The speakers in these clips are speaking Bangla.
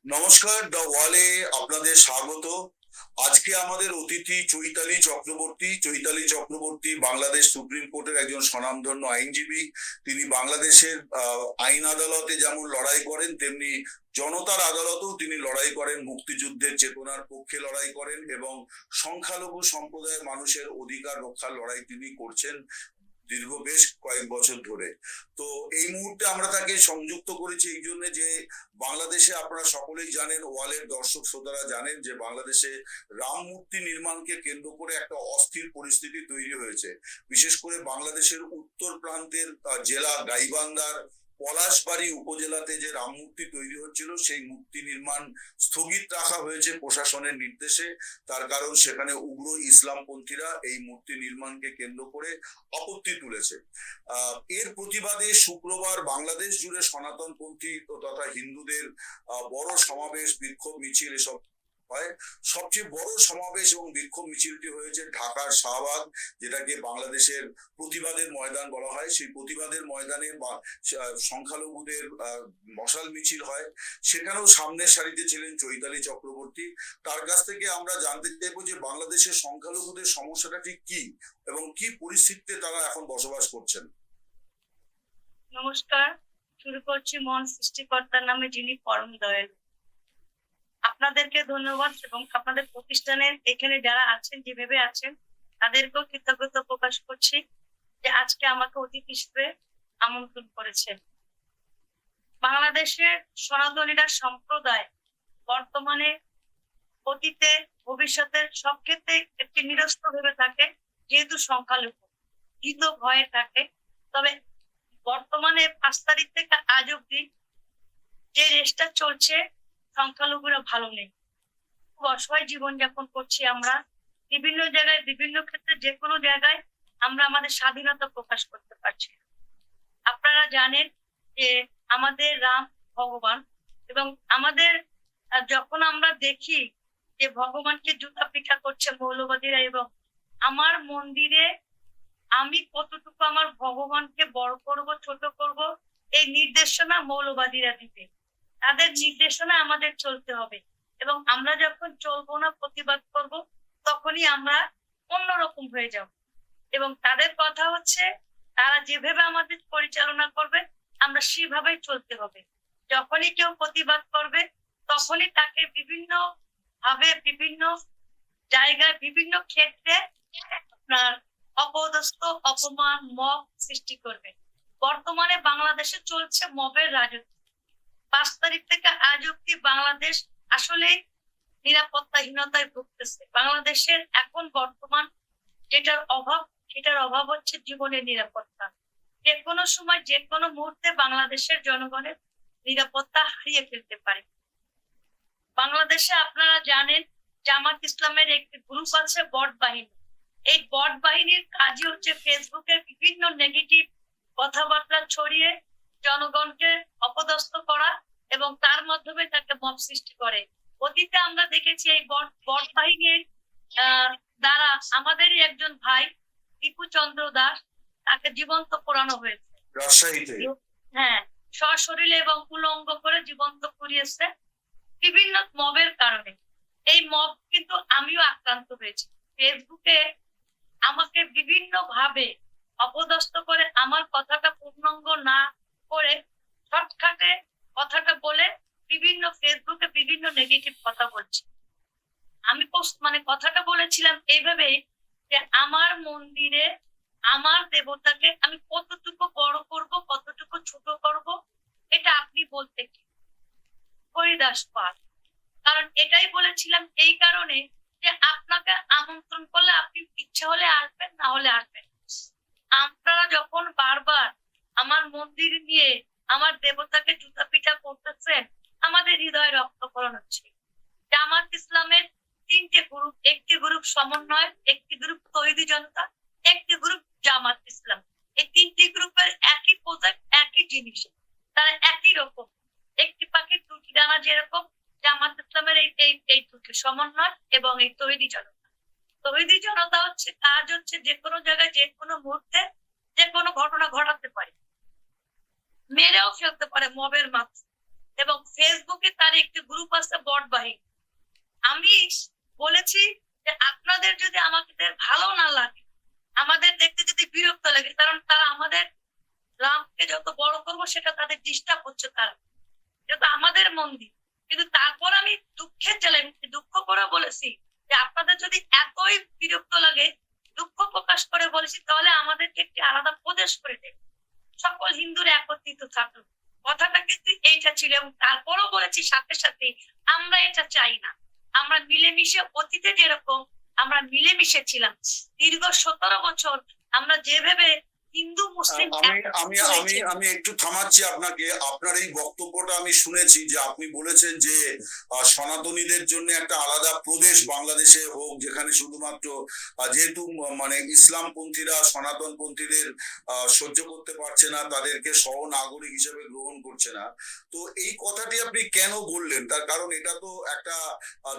নমস্কার, দ্য ওয়ালে আপনাদের স্বাগত। আজকে আমাদের অতিথি চৈতালি চক্রবর্তী বাংলাদেশ সুপ্রিম কোর্টের একজন স্বনামধন্য আইনজীবী। তিনি বাংলাদেশের আইন আদালতে যেমন লড়াই করেন, তেমনি জনতার আদালতেও তিনি লড়াই করেন, মুক্তিযুদ্ধের চেতনার পক্ষে লড়াই করেন এবং সংখ্যালঘু সম্প্রদায়ের মানুষের অধিকার রক্ষার লড়াই তিনি করছেন দীর্ঘ বেশ কয়েক বছর ধরে। তো এই মুহূর্তে আমরা তাকে সংযুক্ত করেছি এই জন্য যে বাংলাদেশে আপনারা সকলেই জানেন, ওয়ালের দর্শক শ্রোতারা জানেন যে বাংলাদেশে রাম মূর্তি নির্মাণকে কেন্দ্র করে একটা অস্থির পরিস্থিতি তৈরি হয়েছে। বিশেষ করে বাংলাদেশের উত্তর প্রান্তের জেলা গাইবান্ধার পলাশবাড়ি উপজেলাতে যে রাম মূর্তি তৈরি হচ্ছিল, সেই মূর্তি নির্মাণ স্থগিত রাখা হয়েছে প্রশাসনের নির্দেশে। তার কারণ সেখানে উগ্র ইসলামপন্থীরা এই মূর্তি নির্মাণকে কেন্দ্র করে আপত্তি তুলেছে। এর প্রতিবাদে শুক্রবার বাংলাদেশ জুড়ে সনাতনপন্থী তথা হিন্দুদের বড় সমাবেশ, বিক্ষোভ মিছিল এসব হয়। সবচেয়ে বড় সমাবেশ এবং বিক্ষোভ মিছিলটি হয়েছে ঢাকার শাহবাগ, যেটাকে বাংলাদেশের প্রতিবাদের ময়দান বলা হয়। সেই প্রতিবাদের ময়দানে সংখ্যালঘুদের মশাল মিছিল হয়। সেখানেও সামনের সারিতে ছিলেন চৈতালি চক্রবর্তী। তার কাছ থেকে আমরা জানতে চাইবো যে বাংলাদেশের সংখ্যালঘুদের সমস্যাটা ঠিক কি এবং কি পরিস্থিতিতে তারা এখন বসবাস করছেন। নমস্কার, শুরু করছি মন সৃষ্টিকর্তার নামে যিনি পরম দয়ালু। আপনাদেরকে ধন্যবাদ এবং আপনাদের প্রতিষ্ঠানের এখানে যারা আছেন, যেভাবে আছেন, তাদেরকেও কৃতজ্ঞতা প্রকাশ করছি যে আজকে আমাকে অতিথি হিসেবে আমন্ত্রণ করেছেন। বাংলাদেশের সনাতনীরা সম্প্রদায় বর্তমানে, অতীতে, ভবিষ্যতের সব ক্ষেত্রে একটি নিরস্ত ভেবে থাকে, যেহেতু সংখ্যালঘু ভীত ভয়ে থাকে। তবে বর্তমানে 5 তারিখ থেকে আজ অব্দি যে রেসটা চলছে, সংখ্যালঘুরা ভালো নেই, খুব অসহায় জীবনযাপন করছি আমরা। বিভিন্ন জায়গায়, বিভিন্ন ক্ষেত্রে, যে কোনো জায়গায় আমরা আমাদের স্বাধীনতা প্রকাশ করতে পারছি। আপনারা জানেন যে আমাদের রাম ভগবান, এবং আমাদের যখন আমরা দেখি যে ভগবানকে জুতা পিটা করছে মৌলবাদীরা, এবং আমার মন্দিরে আমি কতটুকু আমার ভগবানকে বড় করব, ছোট করব, এই নির্দেশনা মৌলবাদীরা দিবে। তাদের নির্দেশনা আমাদের চলতে হবে, এবং আমরা যখন চলবো না, প্রতিবাদ করব, তখনই আমরা অন্যরকম হয়ে যাব। এবং তাদের কথা হচ্ছে, তারা যেভাবে আমাদের পরিচালনা করবে আমরা সেভাবেই চলতে হবে। যখনই কেউ প্রতিবাদ করবে, তখনই তাকে বিভিন্ন ভাবে, বিভিন্ন জায়গায়, বিভিন্ন ক্ষেত্রে আপনার অপদস্থ, অপমান, মব সৃষ্টি করবে। বর্তমানে বাংলাদেশে চলছে মবের রাজত্ব। 5 তারিখ থেকে আজ অব্দি বাংলাদেশ আসলে নিরাপত্তাহীনতায় ভুগতেছে। বাংলাদেশের এখন বর্তমান সেটার অভাব হচ্ছে জীবনের নিরাপত্তা। যে কোনো সময়, যে কোনো মুহূর্তে বাংলাদেশের জনগণের নিরাপত্তা হারিয়ে ফেলতে পারে। বাংলাদেশে আপনারা জানেন, জামাত ইসলামের একটি গ্রুপ আছে, বট বাহিনী। এই বট বাহিনীর কাজই হচ্ছে ফেসবুকে বিভিন্ন নেগেটিভ কথাবার্তা ছড়িয়ে জনগণকে অপদস্থ করা, এবং তার মাধ্যমে তাকে মব সৃষ্টি করে। অতীতে আমরা দেখেছি এই বট বাহিনীর দ্বারা আমাদেরই একজন ভাই দীপু চন্দ্র দাস, তাকে জীবন্ত পোড়ানো হয়েছে রাজশাহীতে। হ্যাঁ, সশরীরে এবং উলঙ্গ করে জীবন্ত পুড়িয়েছে বিভিন্ন মবের কারণে। এই মব কিন্তু আমিও আক্রান্ত হয়েছি। ফেসবুকে আমাকে বিভিন্ন ভাবে অপদস্থ করে, আমার কথাটা পূর্ণাঙ্গ না করে শর্টকাটে কথাটা বলে বিভিন্ন ফেসবুকে বিভিন্ন নেগেটিভ কথা বলছে। আমি কথাটা বলেছিলাম এইভাবেই যে আমার মন্দিরে আমার দেবতাকে আমি কতটুকু বড় করব, কতটুকু ছোট করব, এটা আপনি বলতে কি হরিদাস পাল। কারণ এটাই বলেছিলাম এই কারণে যে আপনাকে আমন্ত্রণ করলে আপনি ইচ্ছা হলে আসবেন, না হলে আসবেন। আপনারা যখন বারবার আমার মন্দির নিয়ে আমার দেবতাকে জুতা পিটা করতেছেন, আমাদের হৃদয় রক্তক্ষরণ হচ্ছে। জামাত ইসলামের 3টে গ্রুপ, একটি গ্রুপ সমন্বয়, একটি গ্রুপ তৌহিদি জনতা, একটি গ্রুপ জামাত ইসলাম। এই 3টি গ্রুপের একই প্রজেক্ট, একই জিনিস, তারা একই রকম। একটি পাখির 2টি ডানা যেরকম, জামাত ইসলামের এই দুটি সমন্বয় এবং এই তৌহিদি জনতা। তৌহিদি জনতা হচ্ছে কাজ হচ্ছে যে কোনো জায়গায়, যে কোনো মুহূর্তে, যে কোনো ঘটনা ঘটাতে পারে, মেরেও ফেলতে পারে মবের মাধ্যমে। এবং ফেসবুকে তার একটি গ্রুপ আছে বটবাহী। আমি বলেছি যে আপনাদের যদি আমাদের ভালো না লাগে, আমাদের দেখতে যদি বিরক্ত লাগে, কারণ তারা আমাদের রামকে যত বড় করবো সেটা তাদের ডিস্টার্ব হচ্ছে, তারা এটা তো আমাদের মন্দির। কিন্তু তারপর আমি দুঃখের জ্বালায় দুঃখ করে বলেছি যে আপনাদের যদি এতই বিরক্ত লাগে, দুঃখ প্রকাশ করে বলেছি, তাহলে আমাদেরকে একটি আলাদা প্রদেশ করে দেবে, সকল হিন্দুরা একত্রিত থাকলো। কথাটা কিন্তু এইটা ছিল। এবং তারপরও বলেছি সাথে সাথে আমরা এটা চাই না। আমরা মিলেমিশে, অতীতে যেরকম আমরা মিলেমিশে ছিলাম দীর্ঘ 17 বছর, আমরা যেভাবে হিন্দু মুসলিম আমি আমি আমি আমি একটু থামাচ্ছি আপনাকে। আপনার এই বক্তব্যটা আমি শুনেছি যে আপনি বলেছেন যে সনাতনীদের জন্য একটা আলাদা প্রদেশ বাংলাদেশে হোক, যেখানে শুধুমাত্র যেহেতু মানে ইসলামপন্থীরা সনাতনপন্থীদের সহ্য করতে পারছে না, তাদেরকে সহ নাগরিক হিসেবে গ্রহণ করছে না। তো এই কথাটি আপনি কেন বললেন? তার কারণ এটা তো একটা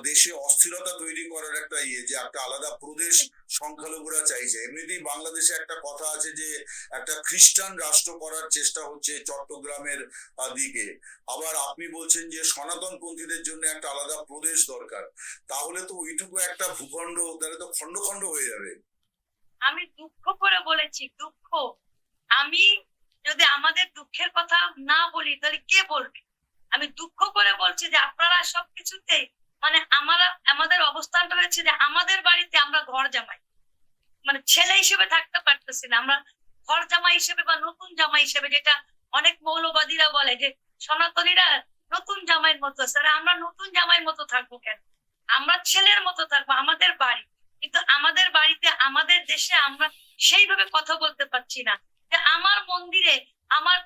দেশে অস্থিরতা তৈরি করার একটা যে একটা আলাদা প্রদেশ সংখ্যালঘুরা চাইছে। এমনিতেই বাংলাদেশে একটা কথা আছে যে একটা খ্রিস্টান রাষ্ট্র করার চেষ্টা হচ্ছে চট্টগ্রামের দিকে। আবার আপনি বলছেন যে সনাতন পন্থীদের জন্য একটা আলাদা প্রদেশ দরকার। তাহলে তো ওইটুকু একটা ভূখণ্ড, তাহলে তো খন্ড খন্ড হয়ে যাবে। আমি দুঃখ করে বলেছি, দুঃখ। আমি যদি আমাদের দুঃখের কথা না বলি তাহলে কে বলবে? আমি দুঃখ করে বলছি যে আপনারা সবকিছুতে মানে আমাদের অবস্থানটা হয়েছে যে আমাদের বাড়িতে আমরা ঘর জামাই, মানে ছেলে হিসেবে থাকতে পারতেছি না। আমরা ঘর জামাই হিসেবে বা নতুন জামাই হিসেবে, যেটা অনেক মৌলবাদীরা বলে যে সনাতনীরা নতুন জামাইয়ের মতো। স্যার, আমরা নতুন জামাইয়ের মতো থাকবো কেন? আমরা ছেলের মতো থাকবো, আমাদের বাড়ি। কিন্তু আমাদের বাড়িতে, আমাদের দেশে আমরা সেইভাবে কথা বলতে পারছি না যে আমার মন্দিরে আমার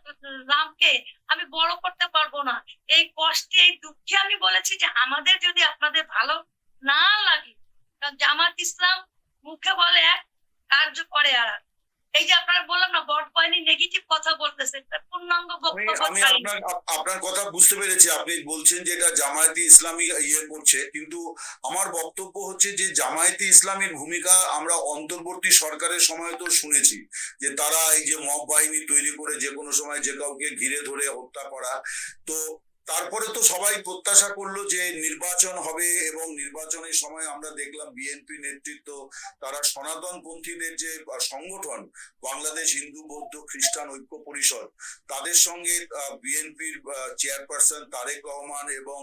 রামকে আমি বড় করতে পারবো না। এই কষ্টে, এই দুঃখে আমি বলেছি যে আমাদের যদি আপনাদের ভালো না লাগে, কারণ জামাত ইসলাম মুখে বলে এক, কার্য করে আর এক। এই যে আপনারা বললাম না বটবাহিনী নেগেটিভ কথা বলতেছে, তার পূর্ণাঙ্গ বক্তব্য আমি চাই। আপনার কথা বুঝতে পেরেছি। আপনি বলছেন যে এটা জামায়াতে ইসলামী করছে, কিন্তু আমার বক্তব্য হচ্ছে যে জামায়াতে ইসলামীর ভূমিকা আমরা অন্তর্বর্তী সরকারের সময় তো শুনেছি যে তারা এই যে মব বাহিনী তৈরি করে যে কোনো সময় যে কাউকে ঘিরে ধরে হত্যা করা। তো তারপরে তো সবাই প্রত্যাশা করলো যে নির্বাচন হবে, এবং নির্বাচনের সময় আমরা দেখলাম বিএনপি নেতৃত্ব, তারা সনাতন পন্থীদের যে সংগঠন বাংলাদেশ হিন্দু বৌদ্ধ খ্রিস্টান ঐক্য পরিষদ, তাদের সঙ্গে বিএনপির চেয়ারপারসন তারেক রহমান এবং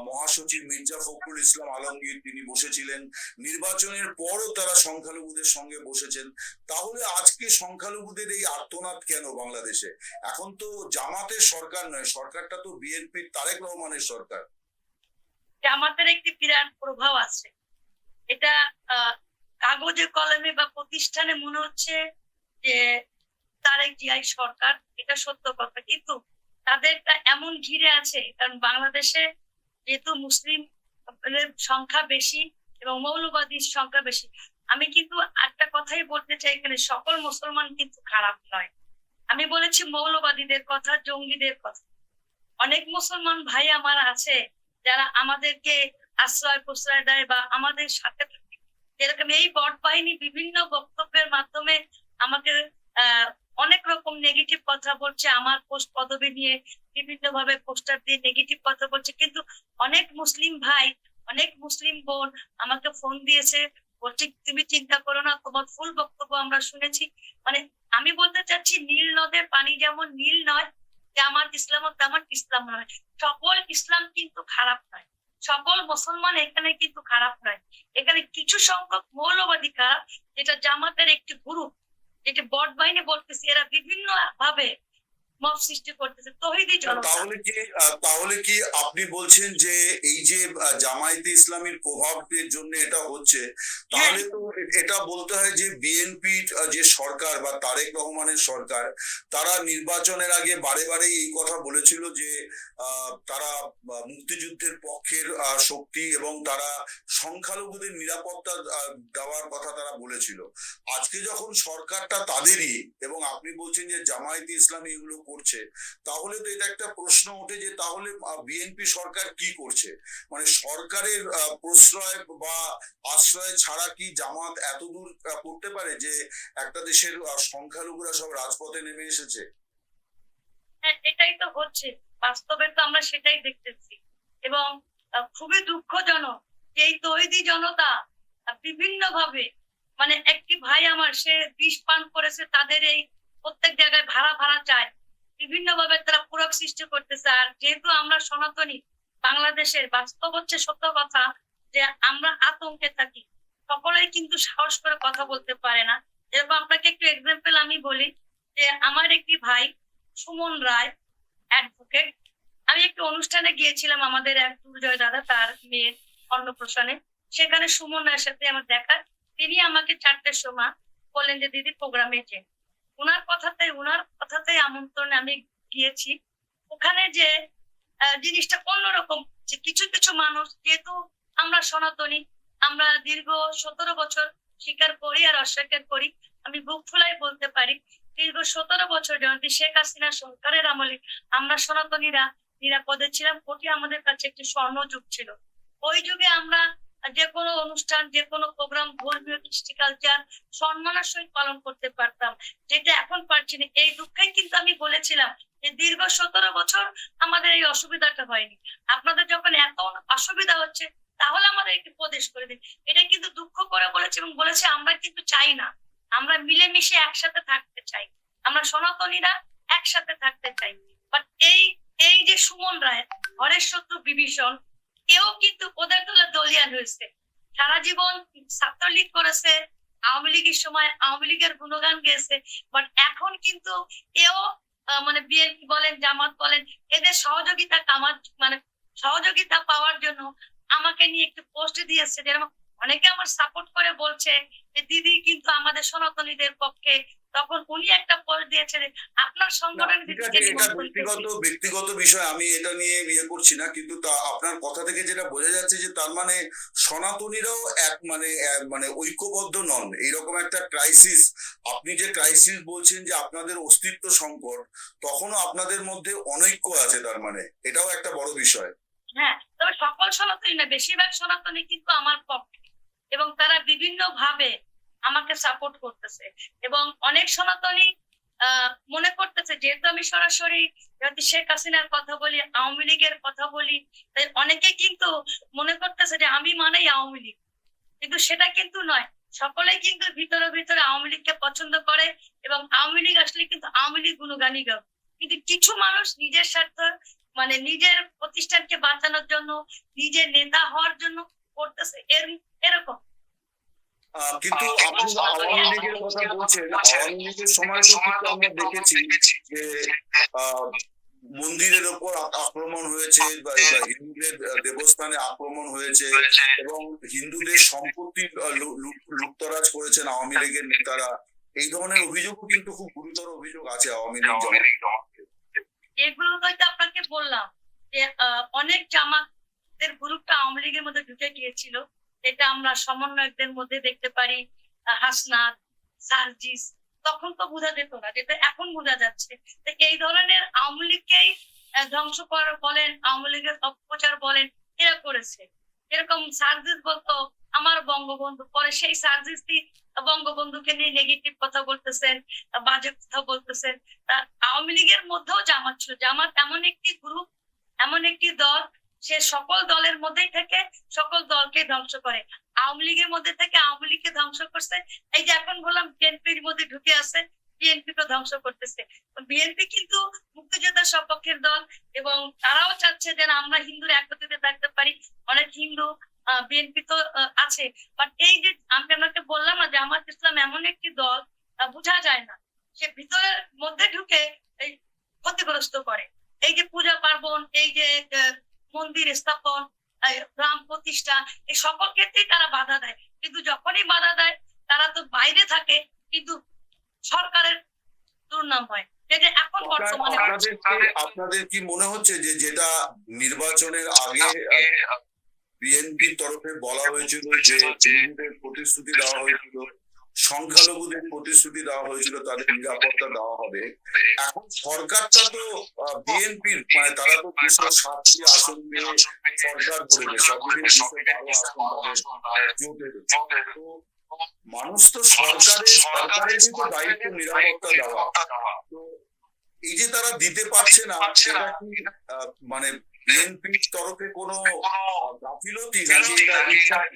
মহাসচিব মির্জা ফখরুল ইসলাম আলমগীর তিনি বসেছিলেন। নির্বাচনের পরও তারা সংখ্যালঘুদের সঙ্গে বসেছেন। তাহলে আজকে সংখ্যালঘুদের এই আর্তনাদ কেন বাংলাদেশে? এখন তো জামাতের সরকার নয়, সরকারটা তো বিএনপির তারেক রহমানের সরকার। জামাতের একটি বিরাট প্রভাব আছে। এটা কাগজে কলমে বা প্রতিষ্ঠানে মনে হচ্ছে যে তারেক জিয়াই সরকার, এটা সত্য কথা। কিন্তু তাদেরটা এমন ঘিরে আছে, কারণ বাংলাদেশে যেহেতু মুসলিম সংখ্যা বেশি এবং মৌলবাদীর সংখ্যা বেশি। আমি কিন্তু একটা কথাই বলতে চাই, এখানে সকল মুসলমান কিন্তু খারাপ নয়। আমি বলেছি মৌলবাদীদের কথা, জঙ্গিদের কথা। অনেক মুসলমান ভাই আমার আছে যারা আমাদেরকে আশ্রয় প্রশ্রয় দেয় বা আমাদের সাথে থাকে। যেরকম এই বট বাহিনী বিভিন্ন বক্তব্যের মাধ্যমে আমাকে অনেক রকম নেগেটিভ কথা বলছে, আমার পোস্ট পদবি নিয়ে বিভিন্ন ভাবে পোস্টার দিয়ে নেগেটিভ কথা বলছে। কিন্তু অনেক মুসলিম ভাই, অনেক মুসলিম বোন আমাকে ফোন দিয়েছে, বলছে তুমি চিন্তা করো না, তোমার ফুল বক্তব্য আমরা শুনেছি। মানে আমি বলতে চাচ্ছি, নীল নদের পানি যেমন নীল নয়, জামাত ইসলাম তেমন ইসলাম নয়। সকল ইসলাম কিন্তু খারাপ নয়, সকল মুসলমান এখানে কিন্তু খারাপ নয়। এখানে কিছু সংখ্যক মৌলবাদী খারাপ, যেটা জামাতের একটি গ্রুপ, যেটা বট বাহিনী বলতেছে, এরা বিভিন্ন ভাবে মব সৃষ্টি করতেছে তৌহিদি জনতা। তাহলে কি আপনি বলছেন যে এই যে জামায়াতে ইসলামীর প্রভাবের জন্য এটা হচ্ছে? তাহলে তো এটা বলতে হয় যে বিএনপি যে সরকার বা তারেক রহমানের সরকার, তারা নির্বাচনের আগে বারে বারে এই কথা বলেছিল যে তারা মুক্তিযুদ্ধের পক্ষের শক্তি এবং তারা সংখ্যালঘুদের নিরাপত্তা দেওয়ার কথা তারা বলেছিল। আজকে যখন সরকারটা তাদেরই, এবং আপনি বলছেন যে জামায়াতে ইসলামী এগুলো করছে, তাহলে তো এটা একটা প্রশ্ন ওঠে যে তাহলে বিএনপি সরকার কি করছে? মানে সরকারের প্রশ্রয় বা আশ্রয় ছাড়া কি জামাত এত দূর করতে পারে যে একটা দেশের সংখ্যালঘুরা সব রাজপথে নেমে এসেছে? এটাই তো হচ্ছে। বাস্তবে তো আমরা সেটাই দেখতেছি। এবং খুবই দুঃখজনক যে এই তৈরি জনতা বিভিন্ন ভাবে, মানে একটি ভাই আমার সে বিষ পান করেছে, তাদের এই প্রত্যেক জায়গায় ভাড়া ভাড়া চায়, বিভিন্ন ভাবে তারা পুরক সৃষ্টি করতেছে। আর যেহেতু আমরা সনাতনী, বাংলাদেশের বাস্তব হচ্ছে সত্য কথা যে আমরা আতঙ্কে থাকি, সকলেই কিন্তু সাহস করে কথা বলতে পারে না। এরকম আপনাকে একটু এক্সাম্পল আমি বলি যে আমার একটি ভাই সুমন রায়, অ্যাডভোকেট, আমি একটু অনুষ্ঠানে গিয়েছিলাম আমাদের এক দুর্জয় দাদা তার মেয়ের অন্নপ্রাশনে। সেখানে সুমন রায়ের সাথে আমার দেখা, তিনি আমাকে 4টের সময় বললেন যে দিদি প্রোগ্রামে যে, ওনার কথাতেই আমন্ত্রণে আমি গিয়েছি। ওখানে যে জিনিসটা অন্যরকম, যে কিছু কিছু মানুষ, যেহেতু আমরা সনাতনী, আমরা দীর্ঘ 17 বছর স্বীকার করি আর অস্বীকার করি, আমি বুক ফুলাই বলতে পারি দীর্ঘ 17 বছর জয়ন্তী শেখ হাসিনা সরকারের আমলে আমরা সনাতনীরা নিরাপদে ছিলাম। ওটি আমাদের কাছে একটি স্বর্ণ যুগ ছিল। ওই যুগে আমরা যে কোনো অনুষ্ঠান, যে কোনো প্রোগ্রাম, ধর্মীয় কৃষ্টি কালচার সম্মানের সহিত পালন করতে পারতাম, যেটা এখন পারছি না। এই দুঃখেই কিন্তু আমি বলেছিলাম যে দীর্ঘ 17 বছর আমাদের এই অসুবিধাটা হয়নি। আপনাদের যখন এত অসুবিধা হচ্ছে তাহলে আমাদের একটু প্রদেশ করে দিন, এটা কিন্তু দুঃখ করে বলেছে। এবং বলেছে আমরা কিন্তু চাই না, আমরা মিলেমিশে একসাথে থাকতে চাই, আমরা সনাতনীরা একসাথে থাকতে চাই। বাট এই এই যে সুমন রায়, ঘরের শত্রু বিভীষণ, এও কিন্তু ওদের দলে দলিয়ান হয়েছে। সারা জীবন ছাত্রলীগ করেছে, আওয়ামী লীগের সময় আওয়ামী লীগের গুণগান গেছে, বাট এখন কিন্তু এও মানে বিএনপি বলেন, জামাত বলেন, এদের সহযোগিতা মানে সহযোগিতা পাওয়ার জন্য আমাকে নিয়ে একটু পোস্ট দিয়েছে, যেরকম অনেকে আমার সাপোর্ট করে বলছে যে দিদি কিন্তু আমাদের সনাতনীদের পক্ষে। তখন উনি একটা পোস্ট দিয়েছেন আপনার না, সংগঠন ঠিক আছে, এটা ব্যক্তিগত বিষয়, আমি এটা নিয়ে বিয়ে করছি না, কিন্তু তা আপনার কথা থেকে যেটা বোঝা যাচ্ছে যে তার মানে সনাতনীরাও মানে ঐক্যবদ্ধ নন, এইরকম একটা ক্রাইসিস। আপনি যে ক্রাইসিস বলছেন যে আপনাদের অস্তিত্ব সংকট, তখনও আপনাদের মধ্যে অনৈক্য আছে, তার মানে এটাও একটা বড় বিষয়। হ্যাঁ, তবে সকল সনাতনী না, বেশিরভাগ সনাতনী কিন্তু আমার পক্ষে, এবং তারা বিভিন্ন ভাবে আমাকে সাপোর্ট করতেছে। এবং অনেক সনাতনী মনে করতেছে, যেহেতু আমি সরাসরি যদি শেখ হাসিনার কথা বলি, আওয়ামী লীগের কথা বলি, তাই অনেকে কিন্তু মনে করতেছে যে আমি মানেই আওয়ামী লীগ, কিন্তু সেটা কিন্তু নয়। সকলেই কিন্তু ভিতরে ভিতরে আওয়ামী লীগকে পছন্দ করে, এবং আওয়ামী লীগ আসলে কিন্তু আওয়ামী লীগ গুণগানই গাও। কিন্তু কিছু মানুষ নিজের স্বার্থ, মানে নিজের প্রতিষ্ঠানকে বাঁচানোর জন্য, নিজের নেতা হওয়ার জন্য করতেছে এরকম। কিন্তু আপনি আওয়ামী লীগের কথা বলছেন, আওয়ামী লীগের সময় তো কিন্তু আমরা দেখেছি যে মন্দিরের ওপর আক্রমণ হয়েছে, বা হিন্দুদের দেবস্থানে আক্রমণ হয়েছে, এবং হিন্দুদের সম্পত্তি লুটতরাজ করেছেন আওয়ামী লীগের নেতারা। এই ধরনের অভিযোগও কিন্তু খুব গুরুতর অভিযোগ আছে আওয়ামী লীগ এগুলো হয়তো আপনাকে বললাম যে অনেক জামাতের গ্রুপটা আওয়ামী লীগের মধ্যে ঢুকে গিয়েছিল, এটা আমরা সমন্বয়কদের মধ্যে দেখতে পারি, হাসনাত, সার্জিস। তখন তো বোঝা যেত না, যেটা এখন বোঝা যাচ্ছে। তো এই ধরনের আওয়ামী লীগকেই ধ্বংস করা বলেন, আওয়ামী লীগের অপপ্রচার বলেন, এরা করেছে। এরকম সার্জিস বলতো আমার বঙ্গবন্ধু, পরে সেই সার্জিসই বঙ্গবন্ধুকে নিয়ে নেগেটিভ কথা বলতেছেন, বাজে কথা বলতেছেন। আওয়ামী লীগের মধ্যেও জামাত ছিল। জামাত এমন একটি গ্রুপ, এমন একটি দল, সে সকল দলের মধ্যেই থেকে সকল দলকে ধ্বংস করে। আওয়ামী লীগের মধ্যে থেকে আওয়ামী লীগকে ধ্বংস করছে। এই যে এখন বললাম বিএনপির মধ্যে ঢুকে আছে, বিএনপি কে ধ্বংস করতেছে। বিএনপি কিন্তু মুক্তিযোদ্ধার সপক্ষের দল, এবং তারাও চাচ্ছে যে আমরা হিন্দুরা একত্রিত থাকতে পারি। অনেক হিন্দু বিএনপি তো আছে, বাট এই যে আমি আপনাকে বললাম না, জামাত ইসলাম এমন একটি দল, বোঝা যায় না, সে ভিতরের মধ্যে ঢুকে এই ক্ষতিগ্রস্ত করে। এই যে পূজা পার্বণ, এই যে মন্দির স্থাপন, গ্রাম প্রতিষ্ঠা, এই সকল ক্ষেত্রেই তারা বাধা দেয়। কিন্তু যখনই বাধা দেয় তারা তো বাইরে থাকে, কিন্তু সরকারের দুর্নাম হয়, যেটা এখন বর্তমানে আপনাদের কি মনে হচ্ছে যে যেটা নির্বাচনের আগে বিএনপির তরফে বলা হয়েছিল, যে হিন্দুদের প্রতিশ্রুতি দেওয়া হয়েছিল, সংখ্যালঘুদের প্রতিশ্রুতি দেওয়া হয়েছিল, তাদের নিরাপত্তা দেওয়া হবে, এখন সরকারটা তো বিএনপির, মানে তারা তো 260টি আসন নিয়ে সরকার করেছে, সবগুলি 212 আসন, তো মানুষ তো সরকারেরই তো দায়িত্ব নিরাপত্তা দেওয়া। তো এই যে তারা দিতে পারছে না, এটা কি মানে বিএনপির তরফে কোনো গাফিলতি নাকি এটা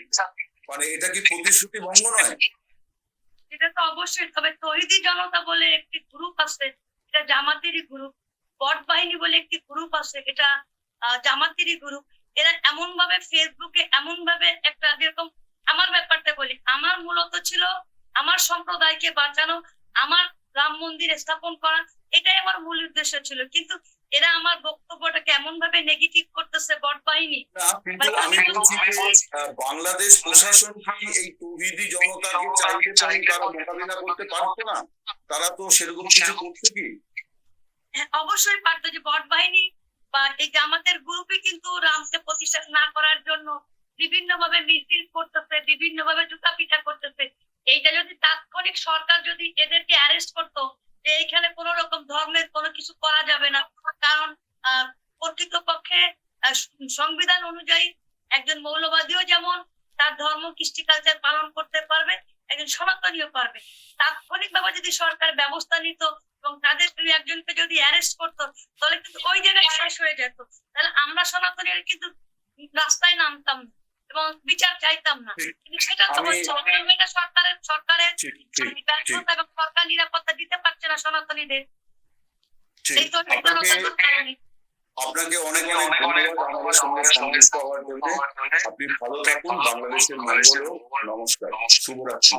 ইচ্ছা, মানে এটা কি প্রতিশ্রুতি ভঙ্গ নয়? এটা তো অবশ্যই, তবে তৌহিদি জনতা বলে একটি গ্রুপ আছে, এটা জামাতেরই গ্রুপ। বট বাহিনী বলে একটি গ্রুপ আছে, এটা জামাতেরই গ্রুপ। এরা এমন ভাবে ফেসবুকে এমন ভাবে একটা, যেরকম আমার ব্যাপারটা বলি, আমার মূলত ছিল আমার সম্প্রদায়কে বাঁচানো, আমার রাম মন্দির স্থাপন করা, এটাই আমার মূল উদ্দেশ্য ছিল। কিন্তু এরা আমার বক্তব্যটাকে এমন ভাবে নেগেটিভ করতেছে বট বাহিনী। না, কিন্তু আমি বলছি যে বাংলাদেশ প্রশাসন কি এই তৌহিদি জনতাকে চাইলে তারা মোকাবিলা করতে পারতো না? তারা তো সেরকম কিছু করছে কি? হ্যাঁ, অবশ্যই পারতো। যে বট বাহিনী বা এই জামাতের গ্রুপই কিন্তু রামকে প্রতিষ্ঠা না করার জন্য বিভিন্ন ভাবে মিছিল করতেছে, বিভিন্ন ভাবে জুতা পিঠা করতেছে। এইটা যদি তাৎক্ষণিক সরকার যদি এদেরকে অ্যারেস্ট করতো, যে এখানে কোন রকম ধর্মের কোনো কিছু করা যাবে না, কারণ প্রকৃতপক্ষে সংবিধান অনুযায়ী একজন মৌলবাদীও যেমন তার ধর্ম কৃষ্টি কালচার পালন করতে পারবে, একজন সনাতনীও পারবে। তাৎক্ষণিক ভাবে যদি সরকার ব্যবস্থা নিত এবং তাদের দুই একজনকে যদি অ্যারেস্ট করতো, তাহলে কিন্তু ওই জায়গায় শেষ হয়ে যেত। তাহলে আমরা সনাতনীরা কিন্তু রাস্তায় নামতাম না এবং বিচার চাইতাম না। কিন্তু সেটা তো হচ্ছে না। এটা সরকারের ব্যর্থতা এবং সরকার নিরাপত্তা দিতে পারছে না সনাতনীদের। এই তো আপনাকে অনেক অনেক ধন্যবাদ আমাদের সঙ্গে সংযুক্ত হওয়ার জন্য। আপনি ভালো থাকুন, বাংলাদেশের মঙ্গল হোক। নমস্কার, শুভরাত্রি।